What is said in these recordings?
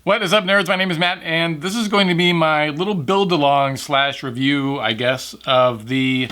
What is up, nerds? My name is Matt, and this is going to be my little build-along slash review, I guess, of the,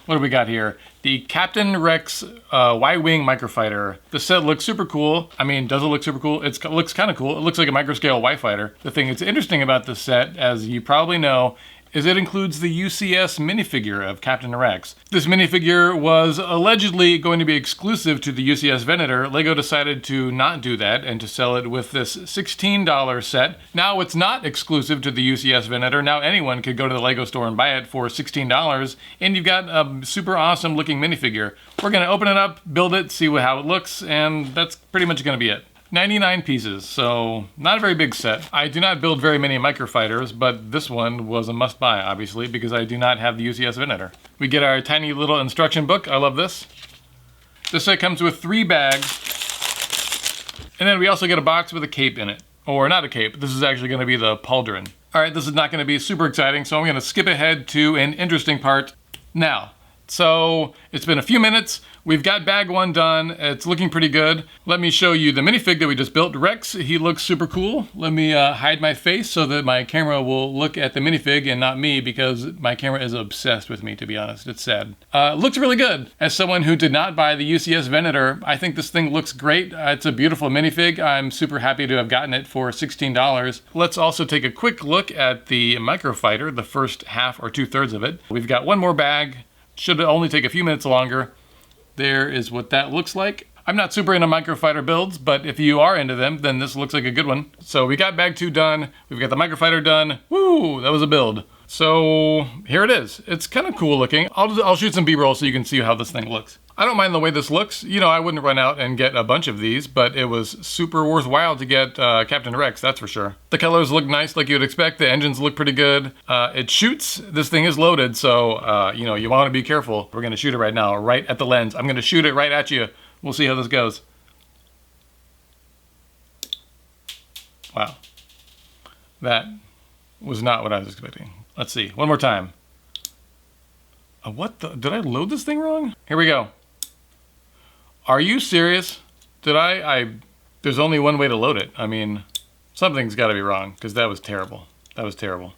what do we got here? The Captain Rex Y-Wing Microfighter. The set looks super cool. I mean, does it look super cool? It looks kind of cool. It looks like a microscale Y-Fighter. The thing that's interesting about this set, as you probably know, is it includes the UCS minifigure of Captain Rex. This minifigure was allegedly going to be exclusive to the UCS Venator. LEGO decided to not do that and to sell it with this $16 set. Now it's not exclusive to the UCS Venator. Now anyone could go to the LEGO store and buy it for $16, and you've got a super awesome looking minifigure. We're gonna open it up, build it, see how it looks, and that's pretty much gonna be it. 99 pieces, so not a very big set. I do not build very many Microfighters, but this one was a must-buy, obviously, because I do not have the UCS Venator. We get our tiny little instruction book. I love this. This set comes with 3 bags, and then we also get a box with a cape in it. Or not a cape, this is actually gonna be the pauldron. All right, this is not gonna be super exciting, so I'm gonna skip ahead to an interesting part now. So it's been a few minutes. We've got bag 1 done. It's looking pretty good. Let me show you the minifig that we just built. Rex, he looks super cool. Let me hide my face so that my camera will look at the minifig and not me, because my camera is obsessed with me, to be honest. It's sad. Looks really good. As someone who did not buy the UCS Venator, I think this thing looks great. It's a beautiful minifig. I'm super happy to have gotten it for $16. Let's also take a quick look at the Microfighter, the first half or 2/3 of it. We've got 1 more bag. Should only take a few minutes longer. There is what that looks like. I'm not super into Microfighter builds, but if you are into them, then this looks like a good one. So we got bag 2 done. We've got the Microfighter done. Woo, that was a build. So here it is. It's kind of cool looking. I'll shoot some B-roll so you can see how this thing looks. I don't mind the way this looks. You know, I wouldn't run out and get a bunch of these, but it was super worthwhile to get Captain Rex, that's for sure. The colors look nice like you would expect. The engines look pretty good. It shoots. This thing is loaded, so you know, you want to be careful. We're gonna shoot it right now, right at the lens. I'm gonna shoot it right at you. We'll see how this goes. Wow. That was not what I was expecting. Let's see, one more time. What the, did I load this thing wrong? Here we go. Are you serious? Did there's only one way to load it. I mean, something's gotta be wrong, because that was terrible. That was terrible.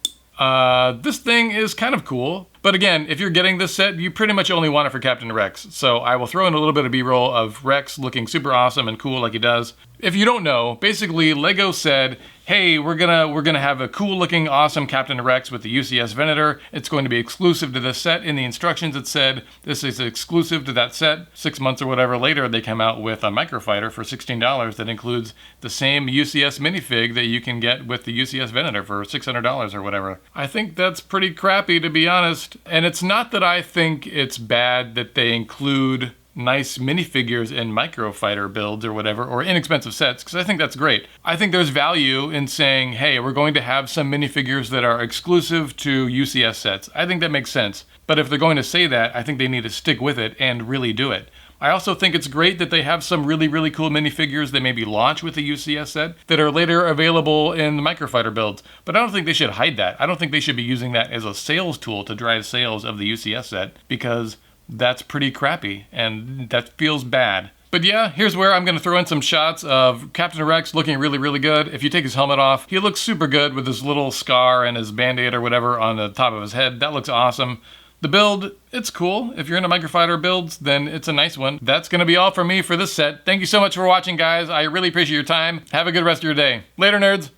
This thing is kind of cool, but again, if you're getting this set, you pretty much only want it for Captain Rex. So I will throw in a little bit of B-roll of Rex looking super awesome and cool like he does. If you don't know, basically LEGO said, hey, we're gonna have a cool looking awesome Captain Rex with the UCS Venator. It's going to be exclusive to this set. In the instructions it said this is exclusive to that set. 6 months or whatever later, they come out with a Microfighter for $16 that includes the same UCS minifig that you can get with the UCS Venator for $600 or whatever. I think that's pretty crappy, to be honest. And it's not that I think it's bad that they include nice minifigures in Microfighter builds or whatever, or inexpensive sets, because I think that's great. I think there's value in saying, hey, we're going to have some minifigures that are exclusive to UCS sets. I think that makes sense. But if they're going to say that, I think they need to stick with it and really do it. I also think it's great that they have some really, really cool minifigures that maybe launch with the UCS set that are later available in the Microfighter builds. But I don't think they should hide that. I don't think they should be using that as a sales tool to drive sales of the UCS set, because that's pretty crappy, and that feels bad. But yeah, here's where I'm gonna throw in some shots of Captain Rex looking really, really good. If you take his helmet off, he looks super good with his little scar and his band-aid or whatever on the top of his head. That looks awesome. The build, it's cool. If you're into Microfighter builds, then it's a nice one. That's gonna be all for me for this set. Thank you so much for watching, guys. I really appreciate your time. Have a good rest of your day. Later, nerds.